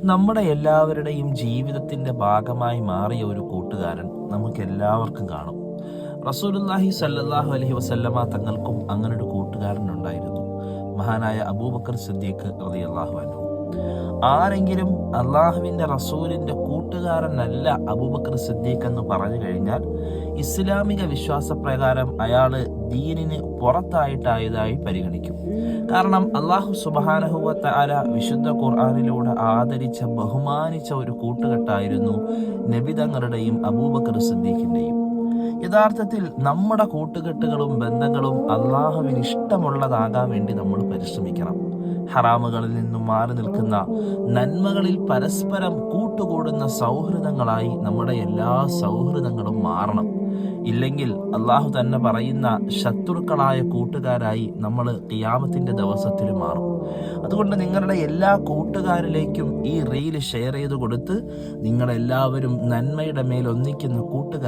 നമ്മുടെ എല്ലാവരുടെയും ജീവിതത്തിന്റെ ഭാഗമായി മാറിയ ഒരു കൂട്ടുകാരൻ നമുക്ക് എല്ലാവർക്കും കാണും. റസൂലുള്ളാഹി സ്വല്ലല്ലാഹു അലൈഹി വസല്ലമ തങ്ങൾക്കും അങ്ങനെ ഒരു കൂട്ടുകാരൻ ഉണ്ടായിരുന്നു, മഹാനായ അബൂബക്കർ സിദ്ദീഖ് റളിയല്ലാഹു അൻഹു. ആരെങ്കിലും അള്ളാഹുവിന്റെ റസൂലിന്റെ കൂട്ടുകാരനല്ല അബൂബക്കർ സിദ്ദീഖ് എന്ന് പറഞ്ഞു കഴിഞ്ഞാൽ ഇസ്ലാമിക വിശ്വാസപ്രകാരം അയാള് ദീനിന് പുറത്തായിട്ടായതായി പരിഗണിക്കും. കാരണം അള്ളാഹു സുബ്ഹാനഹു വ തആല വിശുദ്ധ ഖുർആനിലൂടെ ആദരിച്ച ബഹുമാനിച്ച ഒരു കൂട്ടുകെട്ടായിരുന്നു നബി തങ്ങളുടെയും അബൂബക്കർ സിദ്ദീഖിന്റെയും. യഥാർത്ഥത്തിൽ നമ്മുടെ കൂട്ടുകെട്ടുകളും ബന്ധങ്ങളും അള്ളാഹുവിന് ഇഷ്ടമുള്ളതാകാൻ വേണ്ടി നമ്മൾ പരിശ്രമിക്കണം. ഹറാമുകളിൽ നിന്നും മാറി നിൽക്കുന്ന നന്മകളിൽ പരസ്പരം കൂട്ടുകൂടുന്ന സൗഹൃദങ്ങളായി നമ്മുടെ എല്ലാ സൗഹൃദങ്ങളും മാറണം. ഇല്ലെങ്കിൽ അള്ളാഹു തന്നെ പറയുന്ന ശത്രുക്കളായ കൂട്ടുകാരായി നമ്മൾ ഖിയാമത്തിന്റെ ദിവസത്തിൽ മാറും. അതുകൊണ്ട് നിങ്ങളുടെ എല്ലാ കൂട്ടുകാരിലേക്കും ഈ റീല് ഷെയർ ചെയ്ത് കൊടുത്ത് നിങ്ങളെല്ലാവരും നന്മയുടെ മേൽ ഒന്നിക്കുന്ന കൂട്ടുകാർ